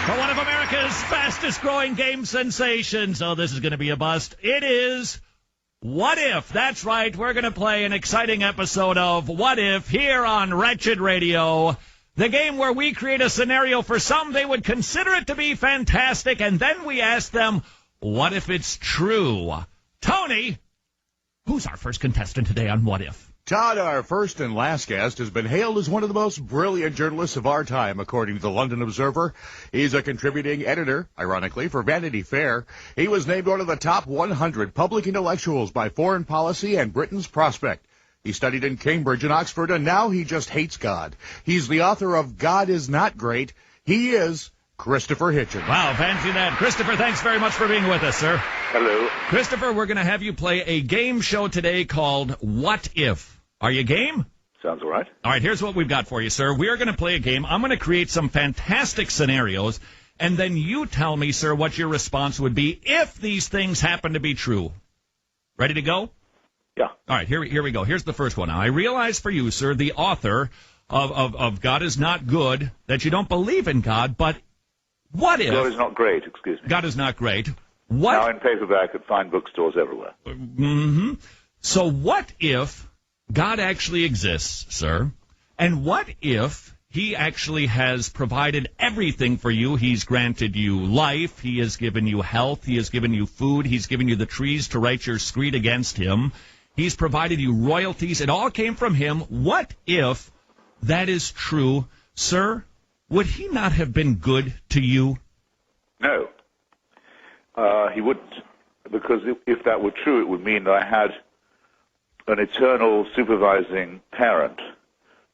For one of America's fastest-growing game sensations, oh, this is going to be a bust. It is What If. That's right. We're going to play an exciting episode of What If here on Wretched Radio, the game where we create a scenario for some they would consider it to be fantastic, and then we ask them, what if it's true? Tony, who's our first contestant today on What If? Todd, our first and last guest, has been hailed as one of the most brilliant journalists of our time, according to the London Observer. He's a contributing editor, ironically, for Vanity Fair. He was named one of the top 100 public intellectuals by Foreign Policy and Britain's Prospect. He studied in Cambridge and Oxford, and now he just hates God. He's the author of God is Not Great. He is Christopher Hitchens. Wow, fancy that. Christopher, thanks very much for being with us, sir. Hello. Christopher, we're going to have you play a game show today called What If. Are you game? Sounds all right. All right, here's what we've got for you, sir. We are going to play a game. I'm going to create some fantastic scenarios, and then you tell me, sir, what your response would be if these things happen to be true. Ready to go? Yeah. All right, here we go. Here's the first one. Now, I realize for you, sir, the author of God is Not Good, that you don't believe in God, but what if... God is not great, excuse me. God is not great. What? Now in paperback at fine bookstores everywhere. Mm-hmm. So what if God actually exists, sir? And what if he actually has provided everything for you? He's granted you life. He has given you health. He has given you food. He's given you the trees to write your screed against him. He's provided you royalties. It all came from him. What if that is true, sir? Would he not have been good to you? No. He wouldn't. Because if that were true, it would mean that I had an eternal supervising parent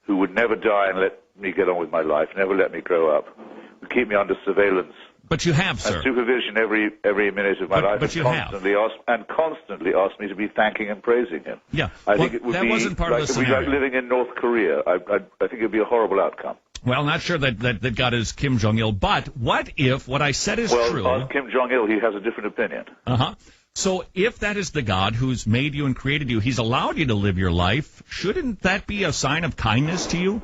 who would never die and let me get on with my life, never let me grow up, would keep me under surveillance. But you have, sir. And supervision every minute of my life. But you constantly asked me to be thanking and praising him. Yeah. I think it would that be wasn't part like, of the it would be scenario. like living in North Korea. I think it would be a horrible outcome. Well, not sure that God is Kim Jong-il, but what if what I said is true? Well, ask Kim Jong-il. He has a different opinion. Uh-huh. So if that is the God who's made you and created you, he's allowed you to live your life, shouldn't that be a sign of kindness to you?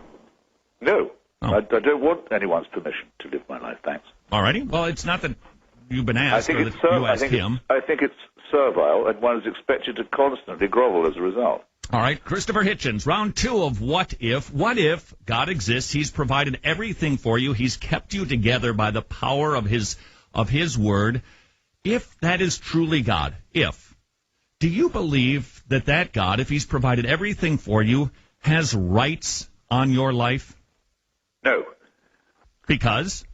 No. Oh. I don't want anyone's permission to live my life, thanks. All righty. Well, it's not that you've been asked or that you asked him. I think it's servile, and one is expected to constantly grovel as a result. All right, Christopher Hitchens, round two of What If. What if God exists? He's provided everything for you. He's kept you together by the power of his word. If that is truly God, do you believe that God, if he's provided everything for you, has rights on your life? No. Because?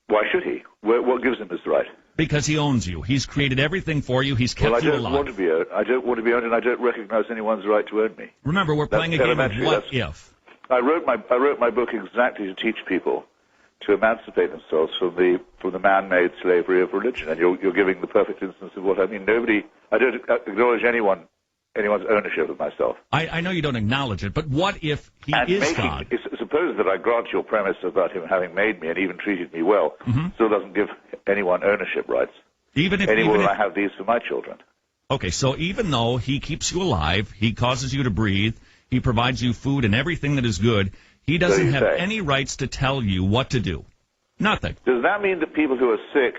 Why should he? What gives him this right? Because he owns you. He's created everything for you. He's kept you alive. I don't want to be owned. I don't want to be owned, and I don't recognize anyone's right to own me. Remember, we're playing a game of what if. I wrote my book exactly to teach people to emancipate themselves from the man-made slavery of religion, and you're giving the perfect instance of what I mean. I don't acknowledge anyone's ownership of myself. I know you don't acknowledge it, but what if he is God? Suppose that I grant your premise about him having made me and even treated me well, still doesn't give anyone ownership rights. Any more than I have these for my children. Okay, so even though he keeps you alive, he causes you to breathe, he provides you food and everything that is good, he doesn't have any rights to tell you what to do. Nothing. Does that mean that people who are sick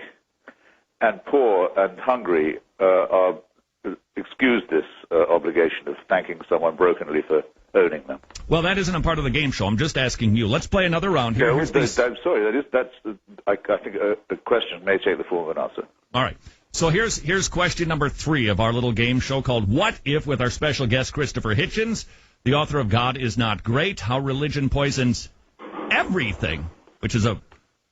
and poor and hungry are excuse this obligation of thanking someone brokenly for owning them? Well, that isn't a part of the game show. I'm just asking you. Let's play another round here. No, I'm sorry. I think a question may take the form of an answer. All right. So here's question number 3 of our little game show called What If, with our special guest Christopher Hitchens, the author of God is Not Great, How Religion Poisons Everything, which is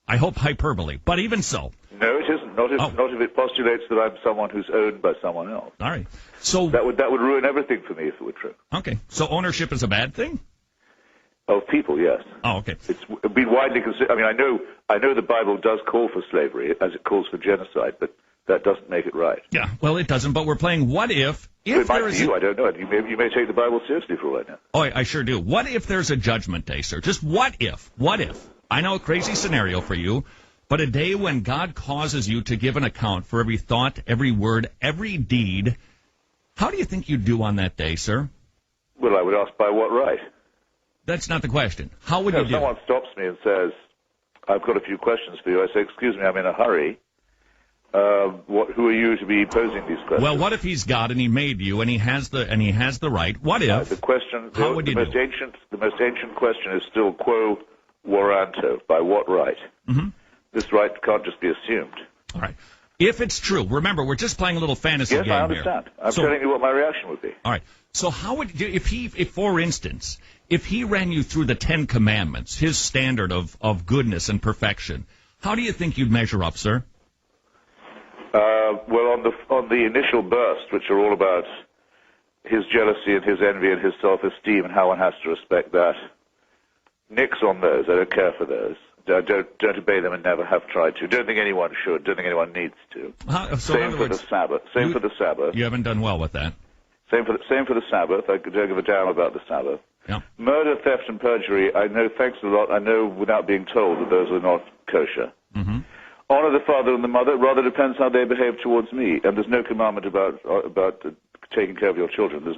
I hope, hyperbole, but even so. No, it isn't. Not if it postulates that I'm someone who's owned by someone else. All right. So that would ruin everything for me if it were true. Okay. So ownership is a bad thing? Of people, yes. Oh, okay. It's been widely considered. I mean, I know the Bible does call for slavery as it calls for genocide, but that doesn't make it right. Yeah, well, it doesn't, but we're playing what if it might be you, I don't know. You may take the Bible seriously for all I know. Oh, I sure do. What if there's a judgment day, sir? Just what if? What if? I know a crazy scenario for you, but a day when God causes you to give an account for every thought, every word, every deed. How do you think you'd do on that day, sir? Well, I would ask by what right? That's not the question. How would you do? If someone stops me and says, I've got a few questions for you. I say, excuse me, I'm in a hurry. Who are you to be posing these questions? Well, what if he's God and he made you and he has the right? What if? The question, how would you do? The most ancient question is still quo warranto, by what right? Mm-hmm. This right can't just be assumed. All right. If it's true, remember, we're just playing a little fantasy game here. Yes, I understand. I'm telling you what my reaction would be. All right. So how would if for instance, if he ran you through the 10 Commandments, his standard of goodness and perfection, how do you think you'd measure up, sir? Well, on the initial burst, which are all about his jealousy and his envy and his self-esteem and how one has to respect that, nix on those. I don't care for those. Don't obey them and never have tried to. Don't think anyone should. Don't think anyone needs to. Same for the Sabbath. Same for the Sabbath. You haven't done well with that. Same for the Sabbath. I don't give a damn about the Sabbath. Yeah. Murder, theft, and perjury. I know. Thanks a lot. I know without being told that those are not kosher. Mm-hmm. Honor the father and the mother. Rather depends how they behave towards me. And there's no commandment about taking care of your children. There's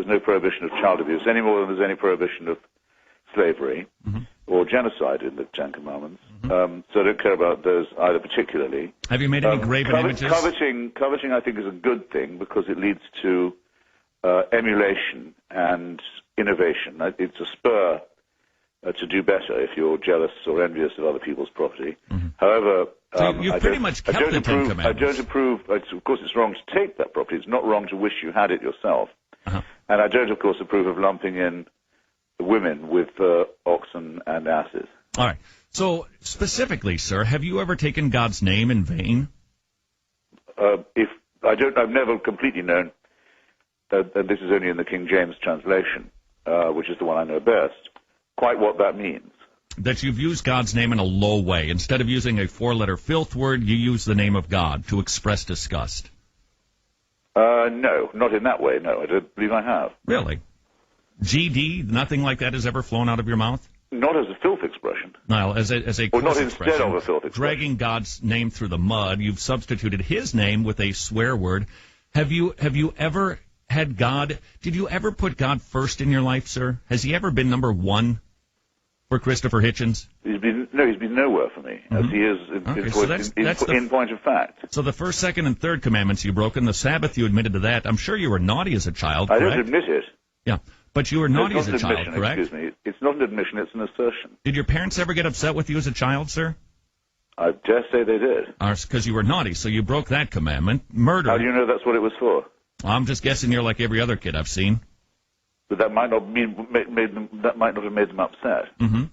no prohibition of child abuse any more than there's any prohibition of slavery or genocide in the Ten Commandments. So I don't care about those either particularly. Have you made any graven images? Coveting, I think, is a good thing because it leads to emulation and innovation. It's a spur to do better if you're jealous or envious of other people's property. However, you've pretty much kept the Ten Commandments. I don't approve. Of course, it's wrong to take that property. It's not wrong to wish you had it yourself. And I don't, of course, approve of lumping in women with oxen and asses. All right. So specifically, sir, have you ever taken God's name in vain? I've never completely known. And this is only in the King James translation, which is the one I know best. Quite what that means. That you've used God's name in a low way. Instead of using a 4-letter filth word, you use the name of God to express disgust. No, not in that way. No, I don't believe I have. Really? GD, nothing like that has ever flown out of your mouth? Not as a filth expression. No, as a or not expression, instead of a filth expression. Dragging God's name through the mud, you've substituted his name with a swear word. Have you ever had God, did you ever put God first in your life, sir? Has he ever been number one for Christopher Hitchens? He's been nowhere for me, as he is in point of fact. So the first, second, and third commandments you broke, and the Sabbath you admitted to that. I'm sure you were naughty as a child, correct? I don't admit it. Yeah, but you were naughty as a child, correct? Excuse me. It's not an admission, it's an assertion. Did your parents ever get upset with you as a child, sir? I dare say they did. Because you were naughty, so you broke that commandment. Murder. How do you know that's what it was for? I'm just guessing you're like every other kid I've seen. But that might not have made them upset. Mm-hmm.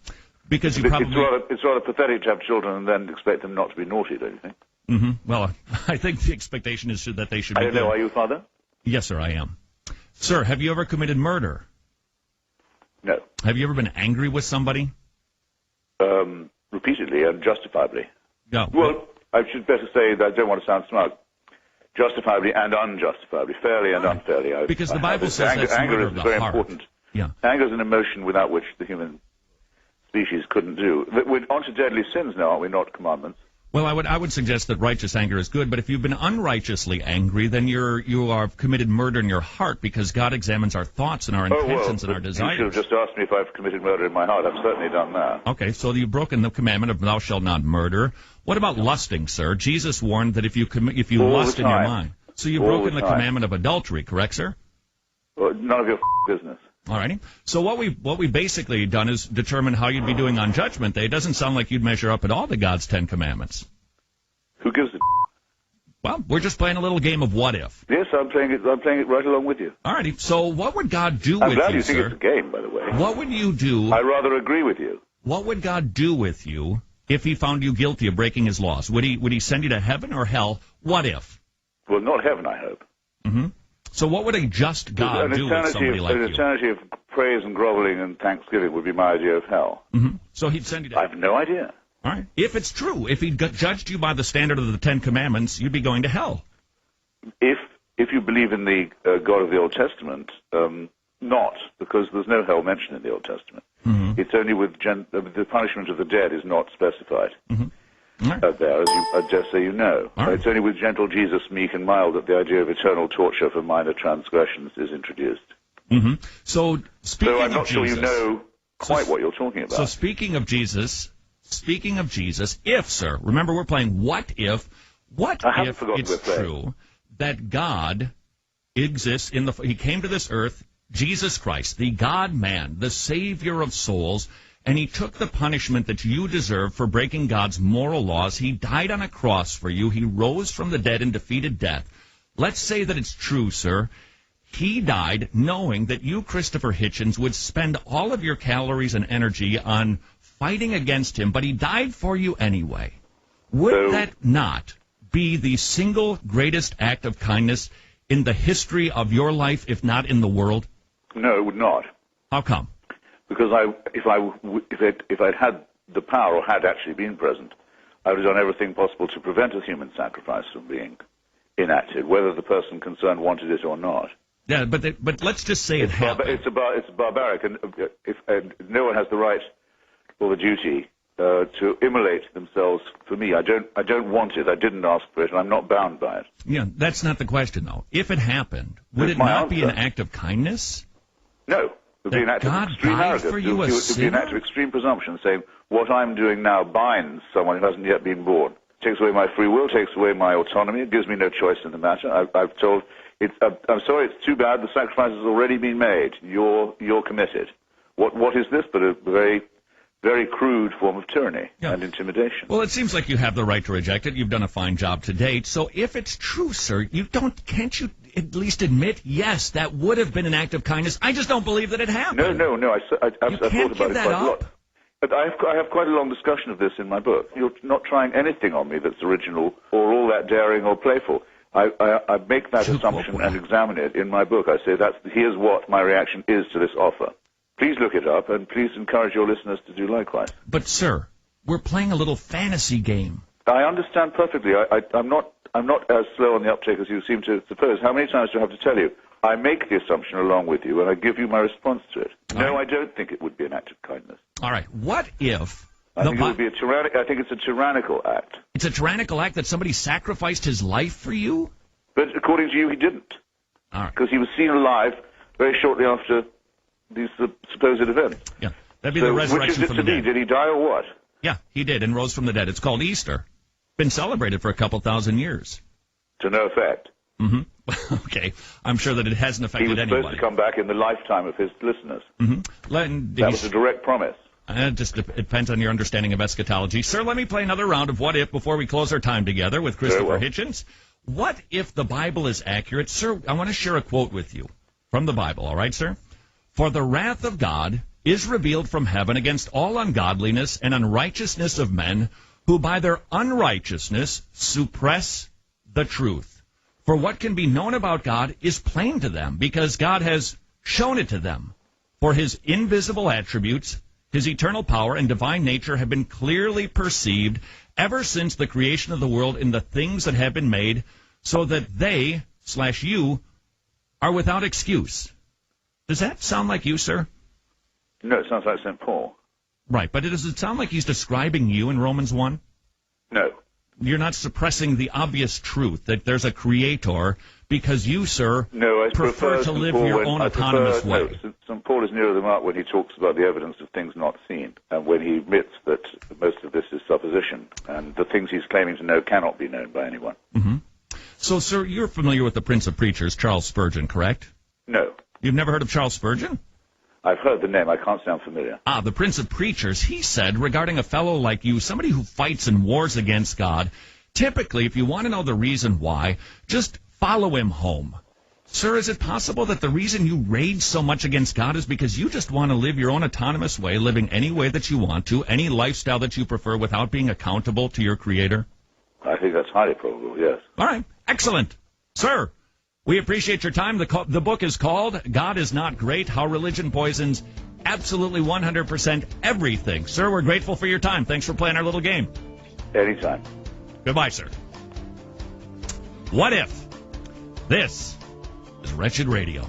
Because it's rather pathetic to have children and then expect them not to be naughty, don't you think? Mm-hmm. Well, I think the expectation is that they should be. I don't know. Are you a father? Yes, sir, I am. Sir, have you ever committed murder? No. Have you ever been angry with somebody? Repeatedly and justifiably. No. Well, I should better say that I don't want to sound smug. Justifiably and unjustifiably, fairly and unfairly. Because the Bible says that's anger murder is of the very heart. important. Yeah. Anger is an emotion without which the human species couldn't do. We're on to deadly sins now, aren't we? Not commandments. Well, I would suggest that righteous anger is good, but if you've been unrighteously angry, then you are committed murder in your heart, because God examines our thoughts and our intentions and our desires. You should have just asked me if I've committed murder in my heart. I've certainly done that. Okay, so you've broken the commandment of thou shalt not murder. What about lusting, sir? Jesus warned that if you lust in your mind. So you've broken the commandment of adultery, correct, sir? Well, none of your business. All righty. So what we basically done is determine how you'd be doing on Judgment Day. It doesn't sound like you'd measure up at all to God's 10 Commandments. Who gives a Well, we're just playing a little game of what if. Yes, I'm playing it right along with you. All righty. So what would God do with you, I'm glad you sir? think it's a game, by the way. What would you do? I rather agree with you. What would God do with you if he found you guilty of breaking his laws? Would he send you to heaven or hell? What if? Well, not heaven, I hope. Mm-hmm. So what would a just God do with somebody like you? An eternity of praise and groveling and thanksgiving would be my idea of hell. Mm-hmm. So he'd send you to I have no idea. All right. If it's true, if he judged you by the standard of the 10 Commandments, you'd be going to hell. If you believe in the God of the Old Testament, not, because there's no hell mentioned in the Old Testament. Mm-hmm. It's only with the punishment of the dead is not specified. Mm-hmm. Right. There, as I just say, you know. Right. It's only with gentle Jesus, meek and mild, that the idea of eternal torture for minor transgressions is introduced. Mm-hmm. So, speaking I'm not of sure Jesus, you know quite what you're talking about. So, speaking of Jesus, speaking of Jesus, if, sir, remember we're playing what if it's true that God exists he came to this earth, Jesus Christ, the God-man, the Savior of souls, and he took the punishment that you deserve for breaking God's moral laws. He died on a cross for you. He rose from the dead and defeated death. Let's say that it's true, sir. He died knowing that you, Christopher Hitchens, would spend all of your calories and energy on fighting against him, but he died for you anyway. Would that not be the single greatest act of kindness in the history of your life, if not in the world? No, it would not. How come? Because if I'd had the power or had actually been present, I would have done everything possible to prevent a human sacrifice from being enacted, whether the person concerned wanted it or not. Yeah, but let's just say it happened. It's barbaric, and no one has the right or the duty to immolate themselves for me. I don't want it. I didn't ask for it, and I'm not bound by it. Yeah, that's not the question, though. If it happened, would it not be an act of kindness? No. It would be an act of extreme arrogance. It would be an act of extreme presumption, saying, what I'm doing now binds someone who hasn't yet been born. Takes away my free will, takes away my autonomy. It gives me no choice in the matter. I've told... I'm sorry, it's too bad. The sacrifice has already been made. You're committed. What is this but a very, very crude form of tyranny and intimidation? Well, it seems like you have the right to reject it. You've done a fine job to date. So if it's true, sir, can't you at least admit, yes, that would have been an act of kindness? I just don't believe that it happened. No. I've thought about it quite a lot. But I have quite a long discussion of this in my book. You're not trying anything on me that's original or all that daring or playful. I make that assumption and examine it in my book. I say here's what my reaction is to this offer. Please look it up, and please encourage your listeners to do likewise. But, sir, we're playing a little fantasy game. I understand perfectly. I'm not as slow on the uptake as you seem to suppose. How many times do I have to tell you? I make the assumption along with you, and I give you my response to it. I don't think it would be an act of kindness. All right. What if... I think it would be I think it's a tyrannical act. It's a tyrannical act that somebody sacrificed his life for you? But according to you, he didn't. All right. Because he was seen alive very shortly after these supposed events. Yeah. That'd be the resurrection from the dead. Did he die or what? Yeah, he did, and rose from the dead. It's called Easter. Been celebrated for a couple thousand years. To no effect. Mm-hmm. Okay. I'm sure that it hasn't affected anybody. He was supposed to come back in the lifetime of his listeners. Mm-hmm. That was a direct promise. It just depends on your understanding of eschatology. Sir, let me play another round of What If before we close our time together with Christopher Hitchens. What if the Bible is accurate? Sir, I want to share a quote with you from the Bible, all right, sir? For the wrath of God is revealed from heaven against all ungodliness and unrighteousness of men who by their unrighteousness suppress the truth. For what can be known about God is plain to them, because God has shown it to them. For his invisible attributes, his eternal power and divine nature have been clearly perceived ever since the creation of the world in the things that have been made, so that they/you are without excuse. Does that sound like you, sir? No, it sounds like St. Paul. Right, but does it sound like he's describing you in Romans 1? No. You're not suppressing the obvious truth that there's a creator because you, sir, prefer to live your own autonomous way. No, St. Paul is nearer the mark when he talks about the evidence of things not seen, and when he admits that most of this is supposition, and the things he's claiming to know cannot be known by anyone. Mm-hmm. So, sir, you're familiar with the Prince of Preachers, Charles Spurgeon, correct? No. You've never heard of Charles Spurgeon? I've heard the name. I can't sound familiar. The Prince of Preachers, he said regarding a fellow like you, somebody who fights and wars against God, typically, if you want to know the reason why, just follow him home. Sir, is it possible that the reason you rage so much against God is because you just want to live your own autonomous way, living any way that you want to, any lifestyle that you prefer without being accountable to your Creator? I think that's highly probable, yes. All right. Excellent. Sir, we appreciate your time. The book is called God is Not Great, How Religion Poisons Absolutely 100% Everything. Sir, we're grateful for your time. Thanks for playing our little game. Anytime. Goodbye, sir. What if? This is Wretched Radio.